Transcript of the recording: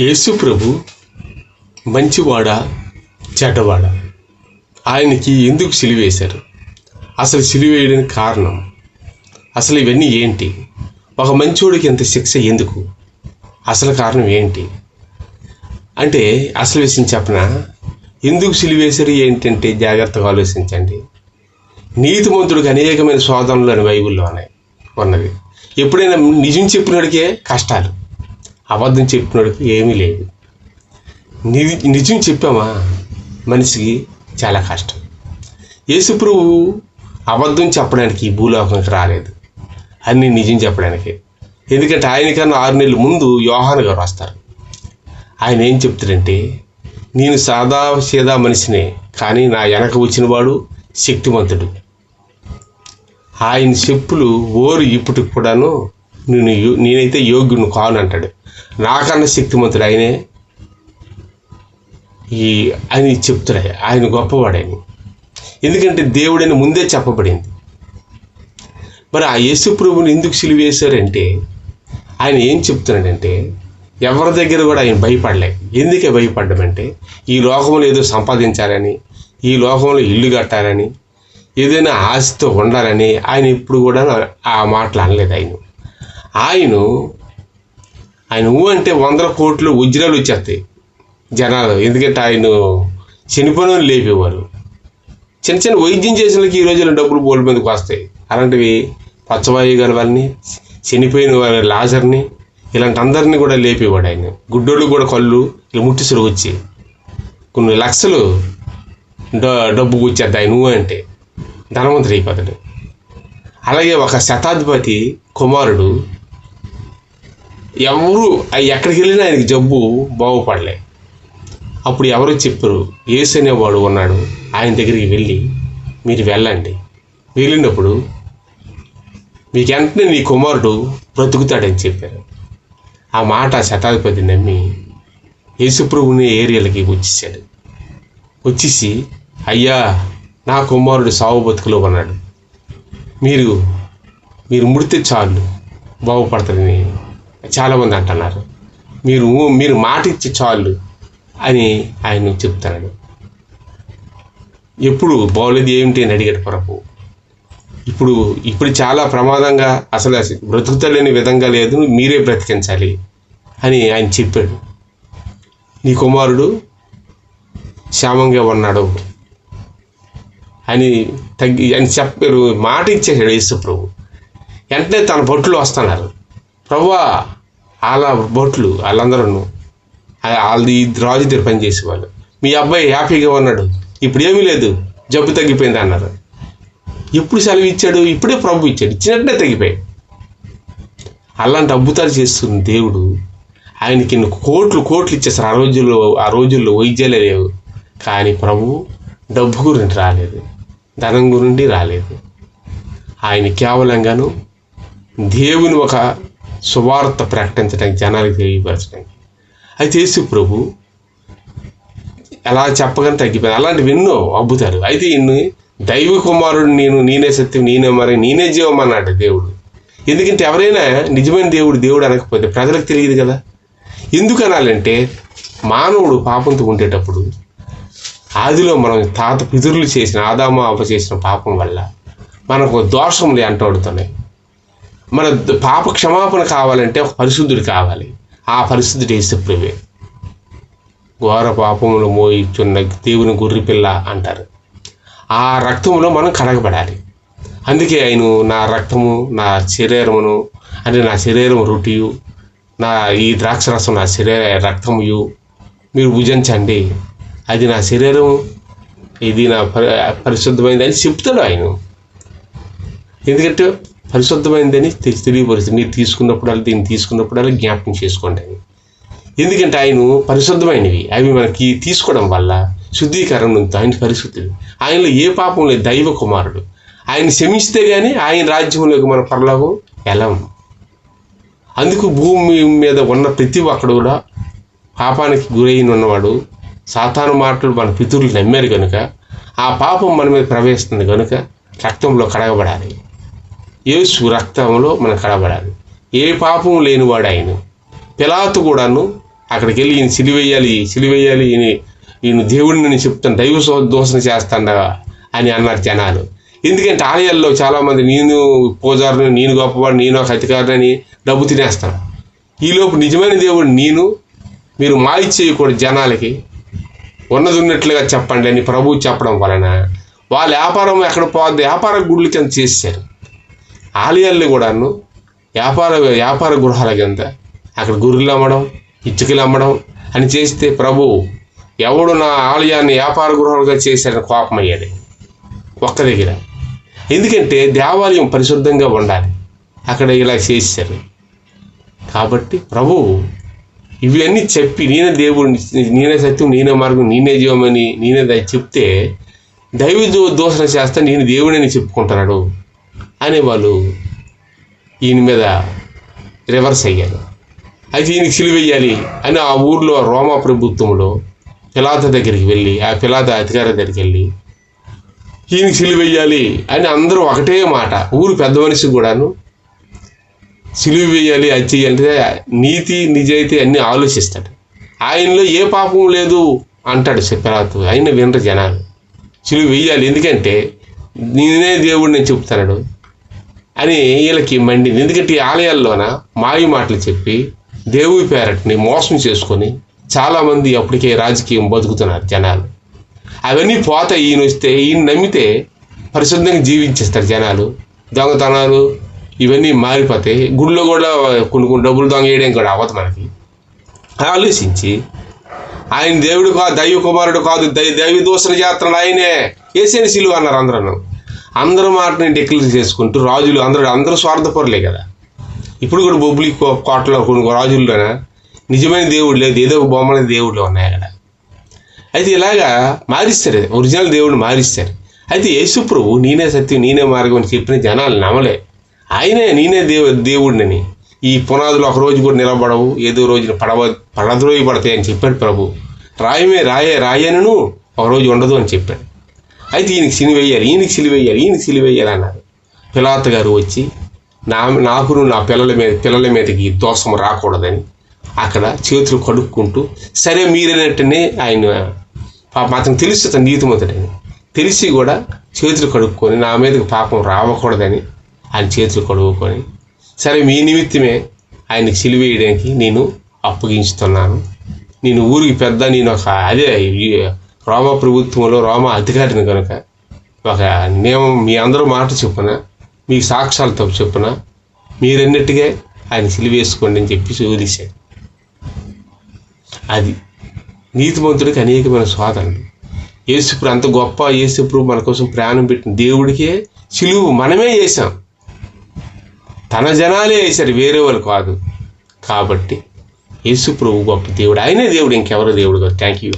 యేసు ప్రభు మంచివాడా చెడ్డవాడా? ఆయనకి ఎందుకు సిలువేశారు? అసలు సిలువేయడానికి కారణం అసలు ఇవన్నీ ఏంటి? ఒక మంచోడికి ఇంత శిక్ష ఎందుకు? అసలు కారణం ఏంటి అంటే అసలు విషయం చెప్పనా? ఎందుకు సిలువేశారు ఏంటంటే జాగ్రత్తగా ఆలోచించండి. నీతిమంతుడికి అనేకమైన శోధనలు అని బైబిల్లో ఉన్నది. ఎప్పుడైనా నిజం చెప్పినోడికే కష్టాలు, అబద్ధం చెప్పినోడికి ఏమీ లేదు. నిజం చెప్పామా మనిషికి చాలా కష్టం. యేసు ప్రభువు అబద్ధం చెప్పడానికి భూలోకానికి రాలేదు, అన్నీ నిజం చెప్పడానికి. ఎందుకంటే ఆయనకన్నా 6 నెలల ముందు యోహాను గారు వస్తారు. ఆయన ఏం చెప్తారంటే, నేను సీదా మనిషినే, కానీ నా వెనక వచ్చిన వాడు శక్తిమంతుడు. ఆయన చెప్పులు ఓరు ఇప్పటికి కూడాను నేనైతే యోగ్యుని కాను అంటాడు. నాకన్నా శక్తిమంతుడు ఆయనే ఆయన చెప్తాడు. ఆయన గొప్పవాడని, ఎందుకంటే దేవుడని ముందే చెప్పబడింది. మరి ఆ యేసు ప్రభువుని ఎందుకు సిలువేశారంటే ఆయన ఏం చెప్తున్నాడంటే, ఎవరి దగ్గర కూడా ఆయన భయపడలేదు. ఎందుకే భయపడ్డామంటే, ఈ లోకంలో ఏదో సంపాదించాలని, ఈ లోకంలో ఇల్లు కట్టాలని, ఏదైనా ఆశతో ఉండాలని ఆయన ఎప్పుడు కూడా ఆ మాటలు అనలేదు. ఆయన అంటే 100 కోట్లు వజ్రాలు వచ్చేస్తాయి జనాలు. ఎందుకంటే ఆయన చనిపోయిన లేపేవారు. చిన్న చిన్న వైద్యం చేసిన వాళ్ళకి ఈ రోజుల్లో డబ్బులు బోల్ మీదకి వస్తాయి. అలాంటివి పచ్చవాయి గల వాళ్ళని, చనిపోయిన వారి లాజర్ని, ఇలాంటి అందరినీ కూడా లేపేవాడు ఆయన. గుడ్డోళ్ళు కూడా కళ్ళు ఇలా ముట్టిసులు వచ్చి కొన్ని లక్షలు డబ్బు వచ్చేది ఆయన అంటే ధనవంతుడు అయిపోతాడు. అలాగే ఒక శతాధిపతి కుమారుడు ఎవరు ఎక్కడికి వెళ్ళినా ఆయనకి జబ్బు బాగుపడలే. అప్పుడు ఎవరో చెప్పారు, యేసు అనేవాడు ఉన్నాడు, ఆయన దగ్గరికి వెళ్ళి మీరు వెళ్ళండి, వెళ్ళినప్పుడు మీకు వెంటనే నీ కుమారుడు బ్రతుకుతాడని చెప్పారు. ఆ మాట శతాధిపతి నమ్మి యేసుప్రభుని ఏరియాలకి వచ్చేసాడు. వచ్చేసి, అయ్యా నా కుమారుడు సావు బతుకులో ఉన్నాడు, మీరు ముడితే చాలు బాగుపడతారని చాలామంది అంటున్నారు. మీరు మాట ఇచ్చి చాలు అని ఆయన చెప్తాడు. ఎప్పుడు బాగోలేదు ఏమిటి అని అడిగాడు ప్రభు. ఇప్పుడు చాలా ప్రమాదంగా, అసలు బ్రతుకుతలేని విధంగా లేదు, మీరే బ్రతికించాలి అని ఆయన చెప్పాడు. నీ కుమారుడు క్షేమంగా ఉన్నాడు అని చెప్పారు. మాట ఇచ్చేసాడు యేసు ప్రభు. వెంటనే తన భటులు వస్తున్నారు. ప్రభువా, భటులు వాళ్ళందరూ వాళ్ళది రాజు దగ్గర పనిచేసేవాళ్ళు, మీ అబ్బాయి హ్యాపీగా ఉన్నాడు, ఇప్పుడు ఏమీ లేదు, జబ్బు తగ్గిపోయింది అన్నారు. ఎప్పుడు సెలవు ఇచ్చాడు? ఇప్పుడే ప్రభు ఇచ్చాడు, ఇచ్చినట్టే తగ్గిపోయాడు. అలాంటి అద్భుతాలు చేస్తున్న దేవుడు ఆయనకి కోట్లు ఇచ్చేస్తారు. ఆ రోజుల్లో వైద్యాలే లేవు. కానీ ప్రభు డబ్బు గురించి రాలేదు, ధనం గురించి రాలేదు. ఆయన కేవలంగాను దేవుని ఒక సువార్త ప్రకటించడానికి, జనానికి తెలియపరచడానికి. అయితే యేసు ప్రభు ఎలా చెప్పగానే తగ్గిపోయింది. అలాంటివి ఎన్నో అద్భుతాలు. అయితే దైవ కుమారుడు నేనే సత్యం, నేనే జీవం అన్నాడు దేవుడు. ఎందుకంటే ఎవరైనా నిజమైన దేవుడు అనకపోతే ప్రజలకు తెలియదు కదా. ఎందుకు అనాలంటే, మానవుడు పాపంతో ఉండేటప్పుడు ఆదిలో మనం పితరులు చేసిన, ఆదాము అవ్వ చేసిన పాపం వల్ల మనకు దోషములు అంటాడుతున్నాయి. మన పాప క్షమాపణ కావాలంటే ఒక పరిశుద్ధుడు కావాలి. ఆ పరిశుద్ధుడు యేసు ప్రభువే. ఘోర పాపములు మోయిచున్న దేవుని గొర్రెపిల్ల అంటారు. ఆ రక్తంలో మనం కడగబడాలి. అందుకే ఆయన నా రక్తము నా శరీరమును, అంటే నా శరీరం రొట్టియు, ఈ ద్రాక్షరసం నా రక్తముయు మీరు భుజించండి, అది నా శరీరం, ఇది నా పరిశుద్ధమైంది అని చెప్తాడు ఆయన. ఎందుకంటే పరిశుద్ధమైందని తెలియపరుస్తుంది. మీరు దీన్ని తీసుకున్నప్పుడల్లా జ్ఞాపకం చేసుకోండి అని. ఎందుకంటే ఆయన పరిశుద్ధమైనవి, అవి మనకి తీసుకోవడం వల్ల శుద్ధీకరణ ఉంటుంది. ఆయన పరిశుద్ధుడు, ఆయనలో ఏ పాపం లేదు, దైవ కుమారుడు. ఆయన క్షమిస్తే కానీ ఆయన రాజ్యంలోకి మన పరలోకం వెళ్ళం. అందుకు భూమి మీద ఉన్న ప్రతి ఒక్కడు కూడా పాపానికి గురైన ఉన్నవాడు. సాతాను మాటలు మన పితరులు నమ్మారు కనుక ఆ పాపం మన మీద ప్రవేశిస్తుంది కనుక రక్తంలో కడగబడాలి. యేసు రక్తంలో మనం కడగబడాలి. ఏ పాపం లేనివాడు ఆయన. పిలాతు కూడాను అక్కడికి వెళ్ళి ఈయన సిలివేయాలి ఈయన దేవుడిని నేను చెప్తాను, దైవ దూషణ చేస్తాడా అని అన్నారు జనాలు. ఎందుకంటే ఆలయాల్లో చాలామంది నేను పూజారుని, నేను గొప్పవాడు, నేను ఒక అధికారిని డబ్బు తినేస్తాను. ఈలోపు నిజమైన దేవుడు మీరు మాయ చేయకూడదు, జనాలకి ఉన్నది ఉన్నట్లుగా చెప్పండి అని ప్రభువు చెప్పడం వలన వాళ్ళ వ్యాపారం ఎక్కడ పోద్ది, వ్యాపార గుడ్ల కింద చేశారు. ఆలయాల్లో కూడాను వ్యాపార గృహాల కింద అక్కడ గుర్రెలు అమ్మడం, ఇటుకలు అమ్మడం అని చేస్తే ప్రభు ఎవడు నా ఆలయాన్ని వ్యాపార గృహాలుగా చేశాడని కోపమయ్యాడు ఒక్క దగ్గర. ఎందుకంటే దేవాలయం పరిశుద్ధంగా ఉండాలి, అక్కడ ఇలా చేశారు. కాబట్టి ప్రభు ఇవన్నీ చెప్పి నేనే దేవుడిని, నేనే సత్యం, నేనే మార్గం, నేనే జీవమని నేనే చెప్తే దైవ దూషణ చేస్తా నేను దేవుడిని చెప్పుకుంటున్నాడు అని వాళ్ళు ఈయన మీద రివర్స్ అయ్యారు. అయితే ఈయనకి సిలువేయాలి అని ఆ ఊర్లో రోమా ప్రభుత్వంలో పిలాతు దగ్గరికి వెళ్ళి, ఆ పిలాతు అధికారి దగ్గరికి వెళ్ళి ఈయనకి సిలువేయాలి అని అందరూ ఒకటే మాట, ఊరు పెద్ద మనిషి కూడాను సిలువ వేయాలి, అది చేయాలంటే నీతి నిజాయితీ అన్నీ ఆలోచిస్తాడు. ఆయనలో ఏ పాపం లేదు అంటాడు పిలాతు. ఆయన వినరు జనాలు. సిలువ వేయాలి ఎందుకంటే నేనే దేవుడిని నేను చెప్తున్నాడు అని వీళ్ళకి మండింది. ఎందుకంటే ఈ ఆలయాల్లోన మాయ మాటలు చెప్పి దేవుడి పేరటిని మోసం చేసుకొని చాలామంది అప్పటికే రాజకీయం బతుకుతున్నారు జనాలు. అవన్నీ పోతాయి. ఈయన వస్తే, ఈయన నమ్మితే పరిశుద్ధంగా జీవించేస్తారు జనాలు. దొంగతనాలు ఇవన్నీ మారిపోతాయి. గుడిలో కూడా కొన్ని డబ్బులు దొంగ వేయడం కూడా అవ్వదు మనకి. ఆలోచించి ఆయన దేవుడు కాదు, దైవ కుమారుడు కాదు, దైవ దూషణ చేస్తున్నాడు, ఆయనే ఏసేని సిలువ అన్నారు. అందరూ మాటని డిక్లేర్ చేసుకుంటూ రాజులు అందరూ స్వార్థపరులే కదా. ఇప్పుడు కూడా బొబ్బులి కోటలో కొన్ని రాజుల్లోన నిజమైన దేవుడు లేదు, ఏదో ఒక బొమ్మల దేవుళ్ళు ఉన్నాయి అక్కడ. అయితే ఇలాగా మారిస్తారు, ఒరిజినల్ దేవుడిని మారిస్తారు. అయితే యేసు ప్రభు నేనే సత్యం, నేనే మార్గం అని చెప్పిన జనాలు నమ్మలే. ఆయనే నేనే దేవుడిని. ఈ పునాదులు ఒక రోజు కూడా నిలబడవు, ఏదో రోజున పడద్రోయి పడతాయి అని చెప్పాడు ప్రభు. రాయనను ఒక రోజు ఉండదు అని చెప్పాడు. అయితే ఈయనకి సిలువేయాలి అన్నారు. పిలాతు గారు వచ్చి నాకును నా పిల్లల మీదకి దోషం రాకూడదని అక్కడ చేతులు కడుక్కుంటూ, సరే మీరేనట్టనే ఆయన అతను తెలుసు అతను నీతిమంతుడని తెలిసి కూడా చేతులు కడుక్కొని నా మీదకి పాపం రావకూడదని ఆయన చేతులు కడుక్కొని, సరే మీ నిమిత్తమే ఆయనకి సిలువేయడానికి నేను అప్పగించుతున్నాను, నేను ఊరికి పెద్ద, నేను ఒక రోమా ప్రభుత్వంలో రోమా అధికారిని కనుక ఒక నియమం మీ అందరూ మాట చెప్పున, మీ సాక్ష్యాలతో చెప్పున మీరన్నట్టుగా ఆయన సిలువేసుకోండి అని చెప్పి వదిలేశాడు. అది నీతిమంతుడికి అనేకమైన శోధనలు. యేసుప్రభు అంత గొప్ప యేసుప్రభు మన కోసం ప్రాణం పెట్టిన దేవుడికే సిలువు మనమే చేశాం, తన జనాలే వేశారు, వేరే వాళ్ళు కాదు. కాబట్టి యేసుప్రభు గొప్ప దేవుడు, ఆయనే దేవుడు, ఇంకెవరో దేవుడు కాదు. Thank you.